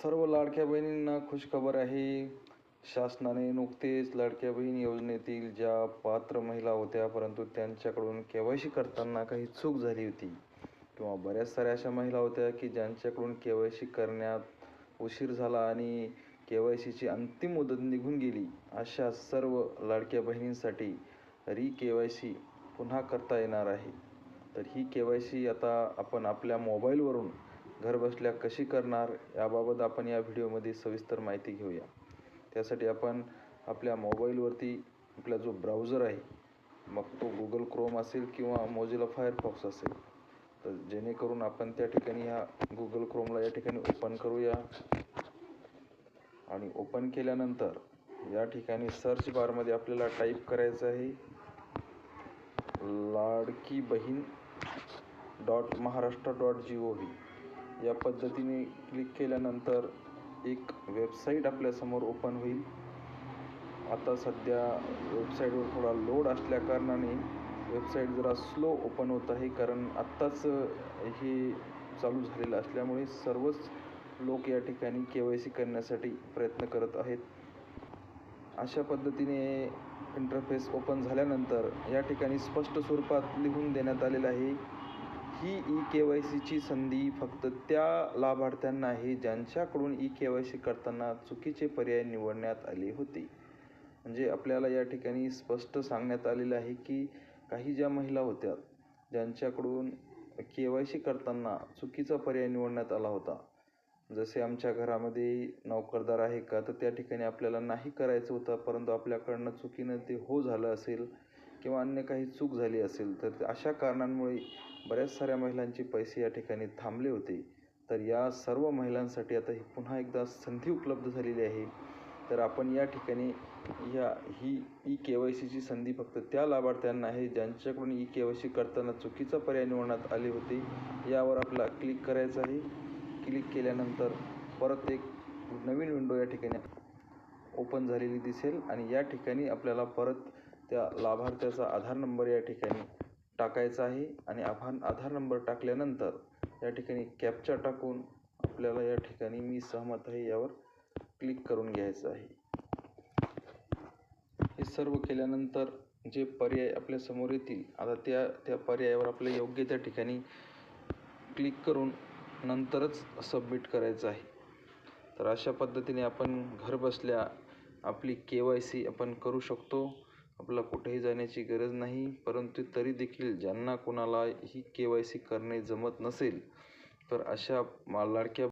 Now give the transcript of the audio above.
सर्व लाडक्या बहिणींना खुशखबर आहे. शासनाने नुकतेच लाडक्या बहीण योजनेतील ज्या पात्र महिला होत्या परंतु त्यांच्याकडून KYC करताना काही चूक झाली होती किंवा बऱ्याच साऱ्या अशा महिला होत्या की ज्यांच्याकडून KYC करण्यात उशीर झाला आणि KYCची अंतिम मुदत निघून गेली. अशा सर्व लाडक्या बहिणींसाठी KYC पुन्हा करता येणार आहे. तर ही KYC आता आपण आपल्या मोबाईलवरून घरबसल्या कशी करणार याबाबत आपण या व्हिडिओमध्ये सविस्तर माहिती घेऊया. त्यासाठी आपण आपल्या मोबाईलवरती आपला जो ब्राउझर आहे, मग तो गुगल क्रोम असेल किंवा मोझिला फायरफॉक्स असेल, तर जेणेकरून आपण त्या ठिकाणी ह्या गुगल क्रोमला या ठिकाणी ओपन करूया. आणि ओपन केल्यानंतर या ठिकाणी सर्च बारमध्ये आपल्याला टाईप करायचं आहे ladkibaheen.maharashtra.gov. या पद्धतीने क्लिक केल्यानंतर एक वेबसाईट आपल्यासमोर ओपन होईल. आता सध्या वेबसाईटवर थोडा लोड असल्या कारणाने वेबसाईट जरा स्लो ओपन होत आहे, कारण आत्ताच हे चालू झालेलं असल्यामुळे सर्वच लोक या ठिकाणी KYC करण्यासाठी प्रयत्न करत आहेत. अशा पद्धतीने इंटरफेस ओपन झाल्यानंतर या ठिकाणी स्पष्ट स्वरूपात लिहून देण्यात आलेलं आहे, ही KYCची संधी फक्त त्या लाभार्थ्यांना आहे ज्यांच्याकडून KYC करताना चुकीचे पर्याय निवडण्यात आले होते. म्हणजे आपल्याला या ठिकाणी स्पष्ट सांगण्यात आलेलं आहे की काही ज्या महिला होत्या ज्यांच्याकडून KYC करताना चुकीचा पर्याय निवडण्यात आला होता, जसे आमच्या घरामध्ये नोकरदार आहे का, तर त्या ठिकाणी आपल्याला नाही करायचं होतं परंतु आपल्याकडनं चुकीनं ते हो झालं असेल किंवा अन्य काही चूक झाली असेल, तर अशा कारणांमुळे बऱ्याच साऱ्या महिलांचे पैसे या ठिकाणी थांबले होते. तर या सर्व महिलांसाठी आता ही पुन्हा एकदा संधी उपलब्ध झालेली आहे. तर आपण या ठिकाणी ही KYCची संधी फक्त त्या लाभार्थ्यांना आहे ज्यांच्याकडून KYC करताना चुकीचा पर्याय निवडण्यात आले होते. यावर आपल्याला क्लिक करायचं आहे. क्लिक केल्यानंतर परत एक नवीन विंडो या ठिकाणी ओपन झालेली दिसेल आणि या ठिकाणी आपल्याला परत त्या लाभार्थ्याचा आधार नंबर या ठिकाणी टाकायचा आहे आणि आधार नंबर टाकल्यानंतर या ठिकाणी कॅप्चा टाकून आपल्याला या ठिकाणी मी सहमत आहे यावर क्लिक करून घ्यायचं आहे. हे सर्व केल्यानंतर जे पर्याय आपल्या समोर येतील, आता त्या पर्यायावर आपल्या योग्य त्या ठिकाणी क्लिक करून नंतरच सबमिट करायचं आहे. तर अशा पद्धतीने आपण घर बसल्या आपली KYC आपण करू शकतो. आपल्याला कुठेही जाण्याची गरज नाही. परंतु तरी देखील ज्यांना कोणाला ही KYC करणे जमत नसेल, तर अशा लाडक्या